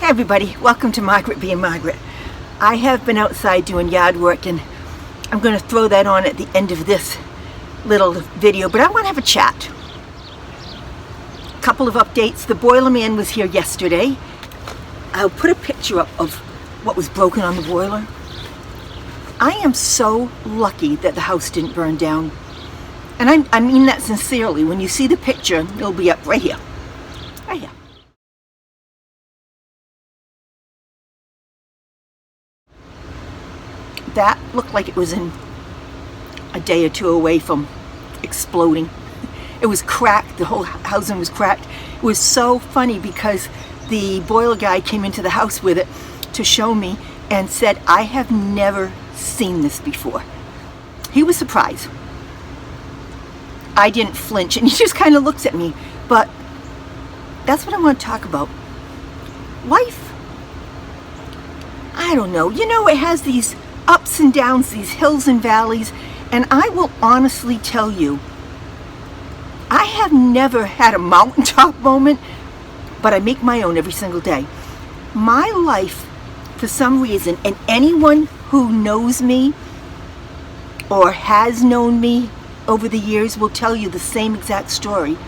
Hey everybody, welcome to Margaret being Margaret. I have been outside doing yard work and I'm going to throw that on at the end of this little video, but I want to have a chat. A couple of updates. The boiler man was here yesterday. I'll put a picture up of what was broken on the boiler. I am so lucky that the house didn't burn down. And I mean that sincerely. When you see the picture, it'll be up right here. Right here. That looked like it was in a day or two away from exploding. It was cracked. The whole housing was cracked. It was so funny because the boiler guy came into the house with it to show me and said, I have never seen this before. He was surprised. I didn't flinch and he just kind of looks at me. But that's what I want to talk about. Life. I don't know. You know, it has these ups and downs, these hills and valleys, and I will honestly tell you, I have never had a mountaintop moment, but I make my own every single day. My life, for some reason, and anyone who knows me or has known me over the years will tell you the same exact story.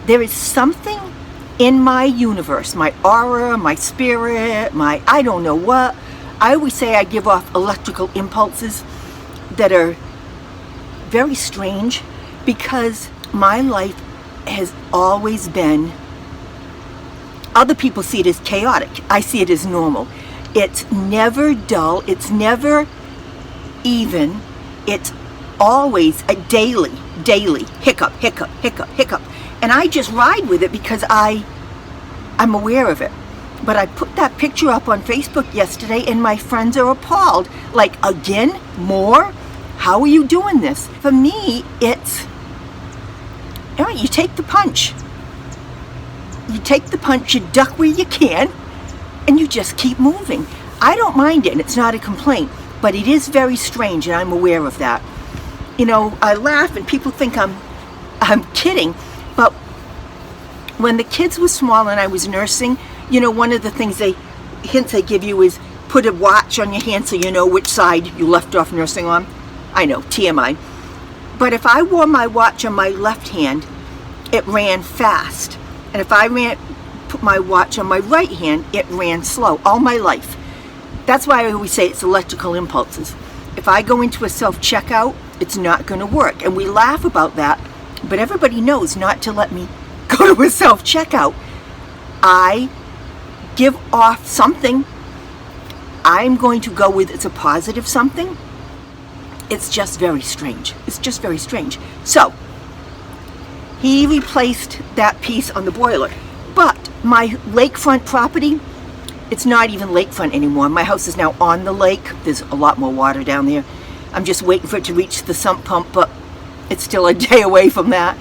There is something in my universe, my aura, my spirit, my I don't know what. I always say I give off electrical impulses that are very strange because my life has always been, other people see it as chaotic. I see it as normal. It's never dull. It's never even. It's always a daily hiccup, hiccup, hiccup, hiccup. And I just ride with it because I'm aware of it. But I put that picture up on Facebook yesterday and my friends are appalled. Like, again? More? How are you doing this? For me, it's, all right, you take the punch. You take the punch, you duck where you can, and you just keep moving. I don't mind it, and it's not a complaint, but it is very strange, and I'm aware of that. You know, I laugh and people think I'm kidding, but when the kids were small and I was nursing, you know, one of the hints they give you is put a watch on your hand so you know which side you left off nursing on. I know, TMI. But if I wore my watch on my left hand, it ran fast. And if I put my watch on my right hand, it ran slow all my life. That's why I always say it's electrical impulses. If I go into a self-checkout, it's not going to work. And we laugh about that, but everybody knows not to let me go to a self-checkout. I give off something. I'm going to go with it's a positive something. It's just very strange. It's just very strange. So, he replaced that piece on the boiler. But my lakefront property, it's not even lakefront anymore. My house is now on the lake. There's a lot more water down there. I'm just waiting for it to reach the sump pump, but it's still a day away from that.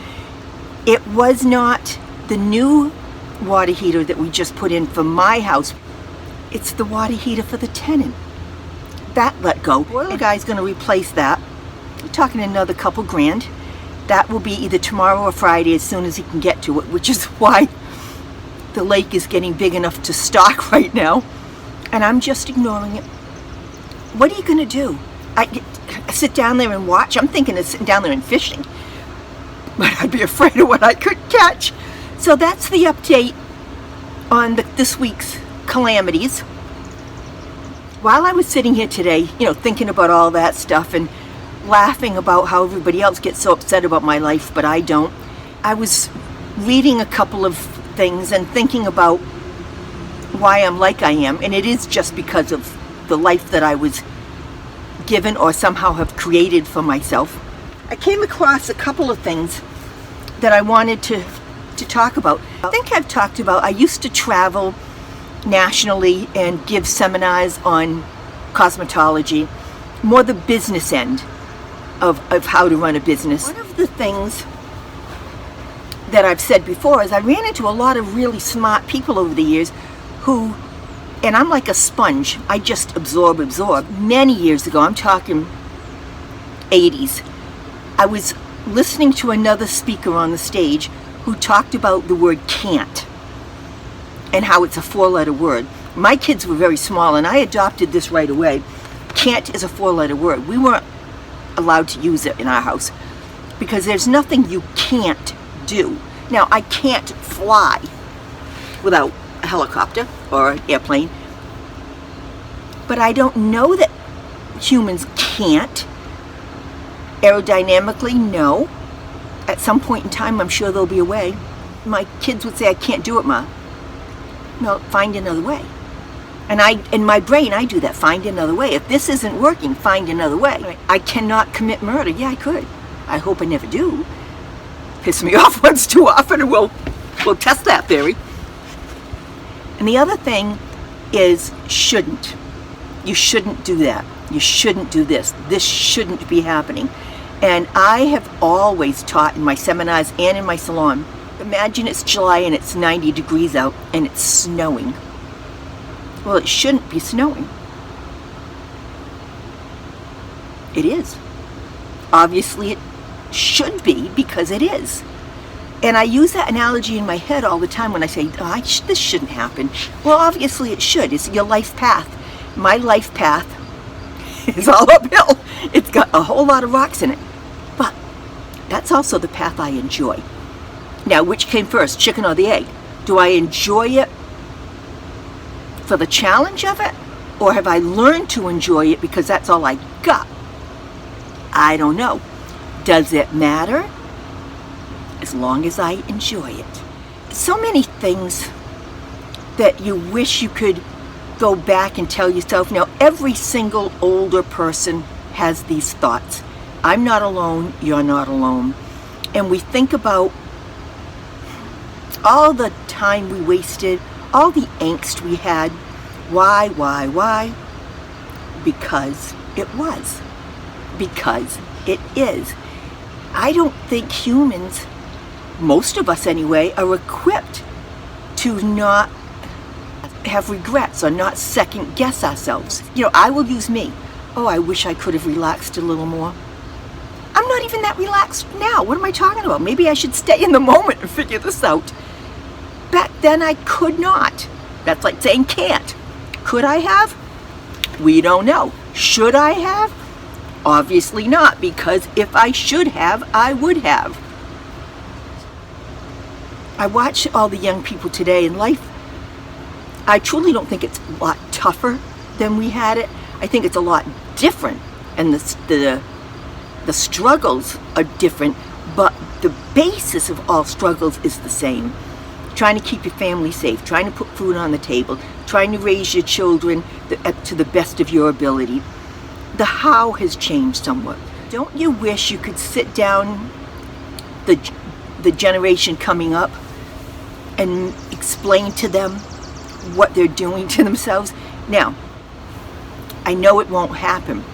It was not the new water heater that we just put in for my house. It's the water heater for the tenant. That let go. The guy's going to replace that. We're talking another couple grand. That will be either tomorrow or Friday as soon as he can get to it, which is why the lake is getting big enough to stock right now. And I'm just ignoring it. What are you going to do? I sit down there and watch? I'm thinking of sitting down there and fishing. But I'd be afraid of what I could catch. So that's the update on this week's calamities. While I was sitting here today, you know, thinking about all that stuff and laughing about how everybody else gets so upset about my life, but I don't, I was reading a couple of things and thinking about why I'm like I am, and it is just because of the life that I was given or somehow have created for myself. I came across a couple of things that I wanted to talk about. I think I've talked about, I used to travel nationally and give seminars on cosmetology, more the business end of how to run a business. One of the things that I've said before is I ran into a lot of really smart people over the years who, and I'm like a sponge, I just absorb. Many years ago, I'm talking 80s, I was listening to another speaker on the stage who talked about the word can't. and how it's a 4-letter word. My kids were very small, and I adopted this right away. Can't is a 4-letter word. We weren't allowed to use it in our house because there's nothing you can't do. Now, I can't fly without a helicopter or an airplane, but I don't know that humans can't. Aerodynamically, no. At some point in time, I'm sure there'll be a way. My kids would say, I can't do it, Ma. No, find another way. And in my brain, I do that, find another way. If this isn't working, find another way. I cannot commit murder. Yeah, I could. I hope I never do. Piss me off once too often, and we'll test that theory. And the other thing is shouldn't. You shouldn't do that. You shouldn't do this. This shouldn't be happening. And I have always taught in my seminars and in my salon, imagine it's July and it's 90 degrees out and it's snowing. Well, it shouldn't be snowing. It is. Obviously, it should be because it is. And I use that analogy in my head all the time when I say, this shouldn't happen. Well, obviously it should. It's your life path. My life path is all uphill. It's got a whole lot of rocks in it. But that's also the path I enjoy. Now, which came first, chicken or the egg? Do I enjoy it for the challenge of it? Or have I learned to enjoy it because that's all I got? I don't know. Does it matter? As long as I enjoy it. So many things that you wish you could go back and tell yourself. Now, every single older person has these thoughts. I'm not alone, you're not alone. And we think about all the time we wasted, all the angst we had. Why? Because it was. Because it is. I don't think humans, most of us anyway, are equipped to not have regrets or not second guess ourselves. I will use me. Oh, I wish I could have relaxed a little more. I'm not even that relaxed now. What am I talking about? Maybe I should stay in the moment and figure this out. Back then I could not. That's like saying can't. Could I have? We don't know. Should I have? Obviously not, because if I should have, I would have. I watch all the young people today in life. I truly don't think it's a lot tougher than we had it. I think it's a lot different, and the struggles are different, but the basis of all struggles is the same. Trying to keep your family safe, trying to put food on the table, trying to raise your children to the best of your ability. The how has changed somewhat. Don't you wish you could sit down the generation coming up and explain to them what they're doing to themselves? Now, I know it won't happen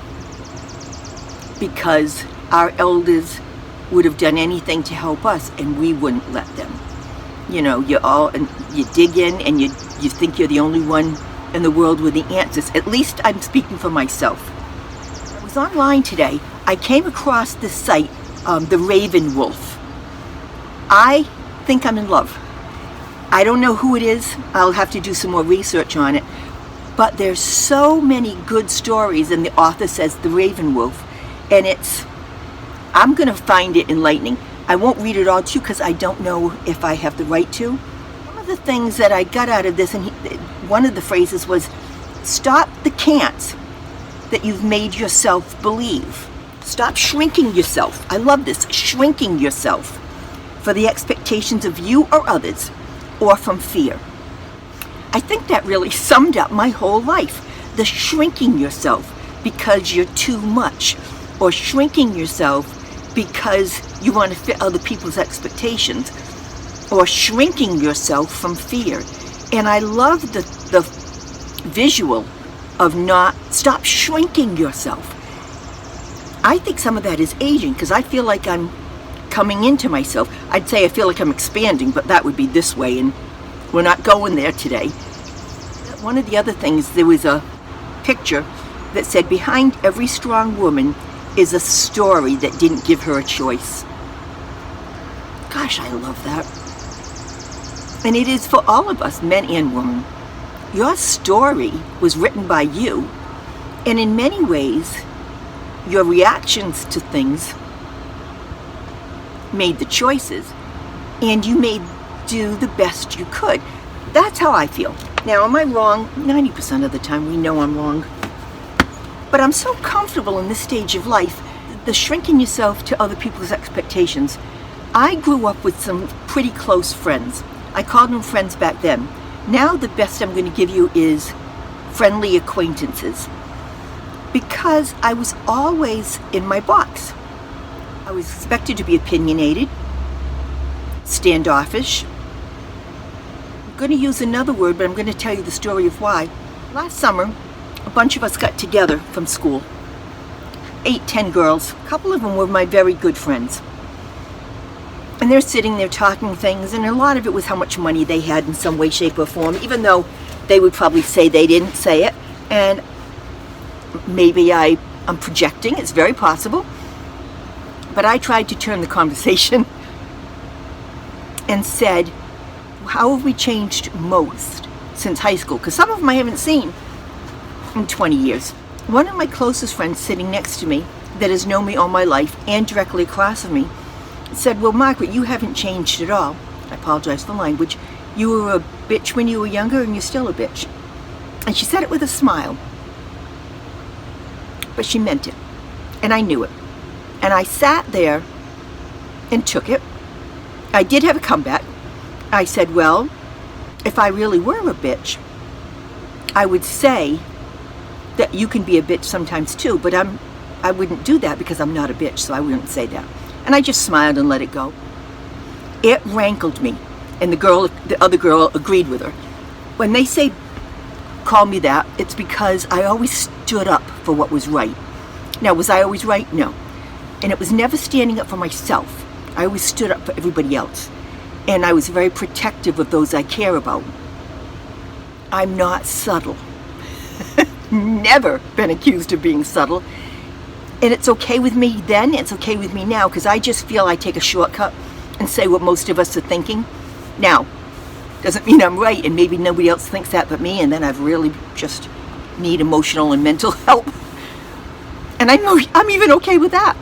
because our elders would have done anything to help us and we wouldn't let them. You dig in and you think you're the only one in the world with the answers. At least I'm speaking for myself. I was online today. I came across this site, the Raven Wolf. I think I'm in love. I don't know who it is. I'll have to do some more research on it. But there's so many good stories, and the author says the Raven Wolf. And I'm going to find it enlightening. I won't read it all to you because I don't know if I have the right to. One of the things that I got out of this, and one of the phrases was, stop the can'ts that you've made yourself believe. Stop shrinking yourself. I love this, shrinking yourself for the expectations of you or others, or from fear. I think that really summed up my whole life. The shrinking yourself because you're too much, or shrinking yourself because you want to fit other people's expectations, or shrinking yourself from fear. And I love the visual of stop shrinking yourself. I think some of that is aging because I feel like I'm coming into myself. I'd say I feel like I'm expanding, but that would be this way, and we're not going there today. One of the other things, there was a picture that said, behind every strong woman is a story that didn't give her a choice. Gosh, I love that. And it is for all of us, men and women. Your story was written by you, and in many ways, your reactions to things made the choices, and you made do the best you could. That's how I feel. Now, am I wrong? 90% of the time we know I'm wrong. But I'm so comfortable in this stage of life, the shrinking yourself to other people's expectations. I grew up with some pretty close friends. I called them friends back then. Now the best I'm going to give you is friendly acquaintances. Because I was always in my box. I was expected to be opinionated, standoffish. I'm going to use another word, but I'm going to tell you the story of why. Last summer, a bunch of us got together from school. 8, 10 girls. A couple of them were my very good friends. And they're sitting there talking things, and a lot of it was how much money they had in some way, shape, or form, even though they would probably say they didn't say it. And maybe I'm projecting, it's very possible. But I tried to turn the conversation and said, how have we changed most since high school? Because some of them I haven't seen in 20 years. One of my closest friends sitting next to me that has known me all my life and directly across from me said, well, Margaret, you haven't changed at all. I apologize for the language. You were a bitch when you were younger, and you're still a bitch. And she said it with a smile. But she meant it. And I knew it. And I sat there and took it. I did have a comeback. I said, well, if I really were a bitch, I would say that you can be a bitch sometimes too, but I wouldn't do that because I'm not a bitch, so I wouldn't say that. And I just smiled and let it go. It rankled me. And the other girl agreed with her. When they say, call me that, it's because I always stood up for what was right. Now, was I always right? No. And it was never standing up for myself. I always stood up for everybody else. And I was very protective of those I care about. I'm not subtle. Never been accused of being subtle. And it's okay with me then, it's okay with me now, because I just feel I take a shortcut and say what most of us are thinking. Now, doesn't mean I'm right, and maybe nobody else thinks that but me, and then I've really just need emotional and mental help. And I know I'm even okay with that.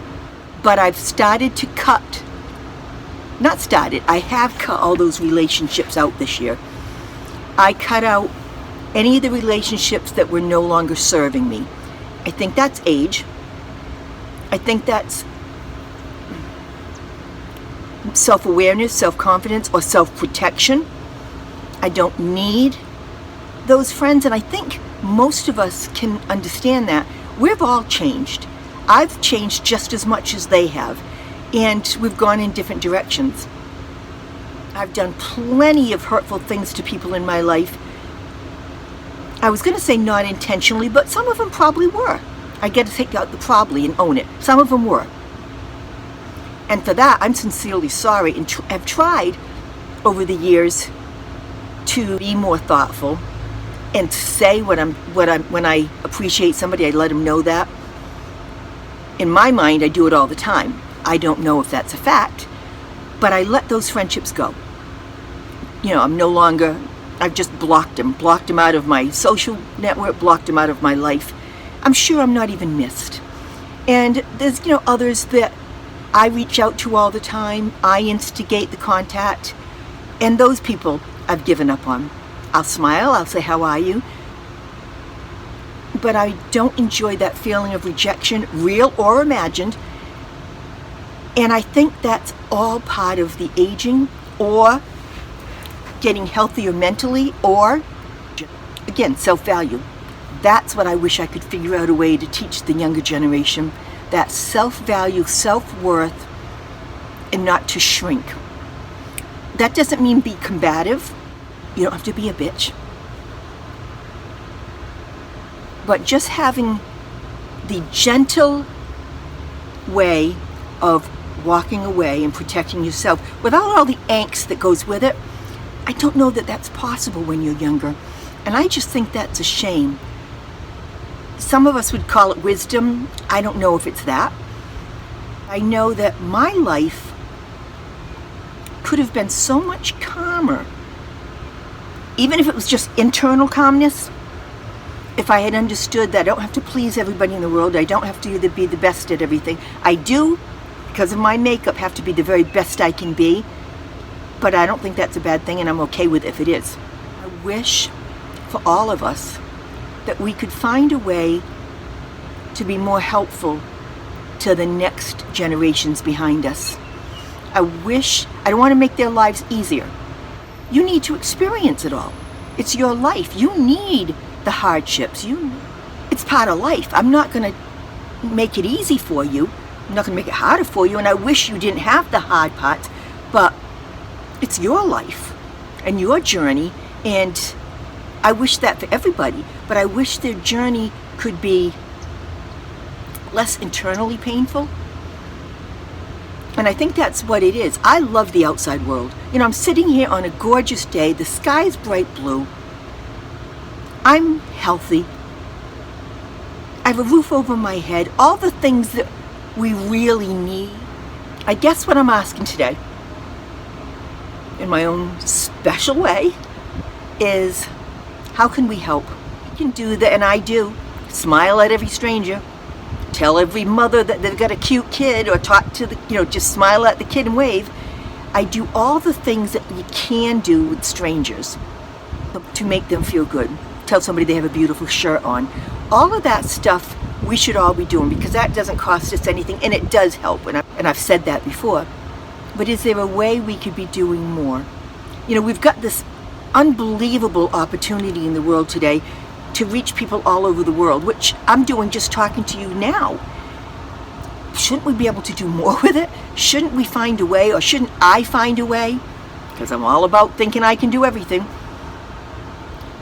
But I've started to I have cut all those relationships out this year. I cut out any of the relationships that were no longer serving me. I think that's age. I think that's self-awareness, self-confidence, or self-protection. I don't need those friends, and I think most of us can understand that. We've all changed. I've changed just as much as they have, and we've gone in different directions. I've done plenty of hurtful things to people in my life. I was going to say not intentionally, but some of them probably were. I get to take out the probably and own it. Some of them were. And for that, I'm sincerely sorry, and have tried over the years to be more thoughtful and to say when I appreciate somebody, I let them know that. In my mind, I do it all the time. I don't know if that's a fact, but I let those friendships go. You know, I've just blocked them out of my social network, blocked them out of my life. I'm sure I'm not even missed. And there's, others that I reach out to all the time. I instigate the contact. And those people I've given up on. I'll smile, I'll say, how are you? But I don't enjoy that feeling of rejection, real or imagined. And I think that's all part of the aging, or getting healthier mentally, or, again, self-value. That's what I wish I could figure out a way to teach the younger generation. That self-value, self-worth, and not to shrink. That doesn't mean be combative. You don't have to be a bitch. But just having the gentle way of walking away and protecting yourself without all the angst that goes with it, I don't know that that's possible when you're younger. And I just think that's a shame. Some of us would call it wisdom. I don't know if it's that. I know that my life could have been so much calmer even if it was just internal calmness, if I had understood that I don't have to please everybody in the world, I don't have to either be the best at everything. I do, because of my makeup, have to be the very best I can be, but I don't think that's a bad thing, and I'm okay with it if it is. I wish for all of us that we could find a way to be more helpful to the next generations behind us. I don't want to make their lives easier. You need to experience it all. It's your life. You need the hardships. It's part of life. I'm not going to make it easy for you. I'm not going to make it harder for you, and I wish you didn't have the hard parts, but it's your life and your journey, and I wish that for everybody, but I wish their journey could be less internally painful. And I think that's what it is. I love the outside world. I'm sitting here on a gorgeous day. The sky is bright blue. I'm healthy. I have a roof over my head. All the things that we really need. I guess what I'm asking today, in my own special way, is how can we help? You can do that, and I do. Smile at every stranger. Tell every mother that they've got a cute kid, or talk to just smile at the kid and wave. I do all the things that you can do with strangers to make them feel good. Tell somebody they have a beautiful shirt on. All of that stuff we should all be doing, because that doesn't cost us anything, and it does help, and I've said that before. But is there a way we could be doing more? We've got this unbelievable opportunity in the world today to reach people all over the world, which I'm doing just talking to you now. Shouldn't we be able to do more with it? Shouldn't we find a way, or shouldn't I find a way, because I'm all about thinking I can do everything,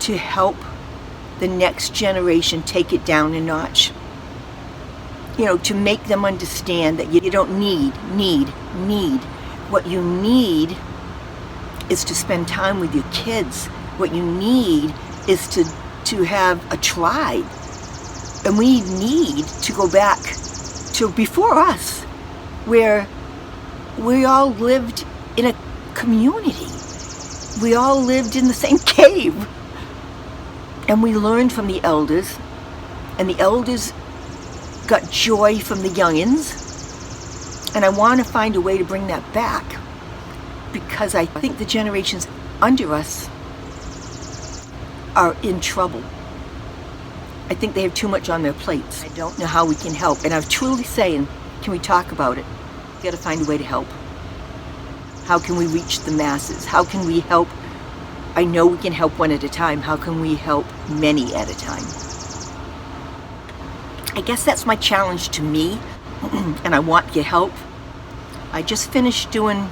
to help the next generation take it down a notch? To make them understand that you don't need. What you need is to spend time with your kids. What you need is to have a tribe. And we need to go back to before us, where we all lived in a community. We all lived in the same cave. And we learned from the elders, and the elders got joy from the youngins. And I want to find a way to bring that back, because I think the generations under us are in trouble. I think they have too much on their plates. I don't know how we can help. And I'm truly saying, can we talk about it? We've got to find a way to help. How can we reach the masses? How can we help? I know we can help one at a time. How can we help many at a time? I guess that's my challenge to me, and I want your help. I just finished doing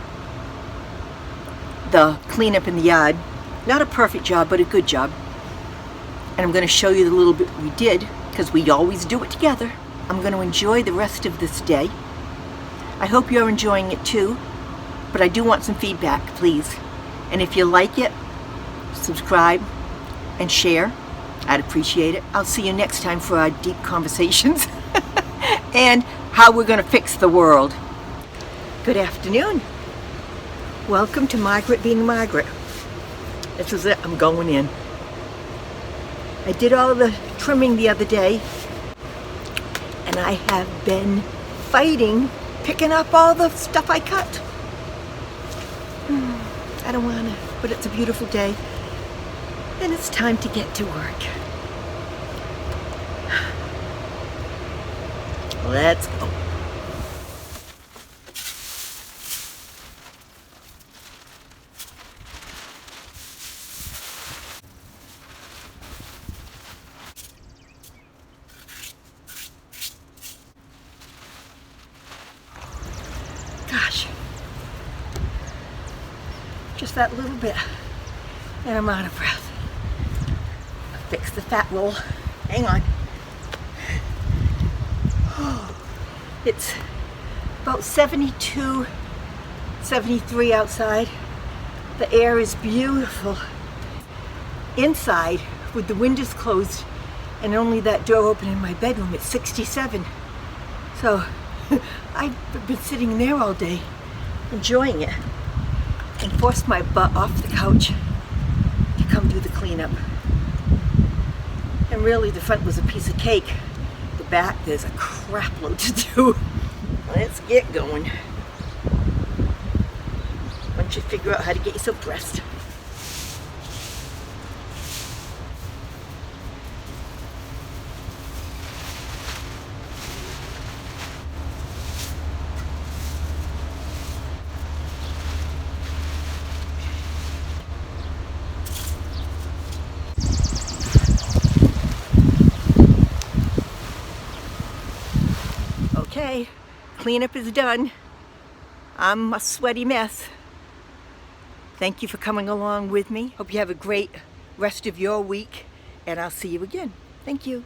the cleanup in the yard. Not a perfect job, but a good job. And I'm going to show you the little bit we did, because we always do it together. I'm going to enjoy the rest of this day. I hope you're enjoying it too, but I do want some feedback, please. And if you like it, subscribe and share. I'd appreciate it. I'll see you next time for our deep conversations and how we're going to fix the world. Good afternoon. Welcome to Margaret being Margaret. This is it. I'm going in. I did all the trimming the other day, and I have been fighting picking up all the stuff I cut. I don't want to, but it's a beautiful day, and it's time to get to work. Let's go. Gosh, just that little bit, and I'm out of breath. Fix the fat roll. Hang on. It's about 72, 73 outside. The air is beautiful. Inside, with the windows closed and only that door open in my bedroom, it's 67. So I've been sitting there all day, enjoying it, and forced my butt off the couch to come do cleanup. And really, the front was a piece of cake. The back, there's a crap load to do. Let's get going. Once you figure out how to get yourself dressed. Okay, cleanup is done. I'm a sweaty mess. Thank you for coming along with me. Hope you have a great rest of your week, and I'll see you again. Thank you.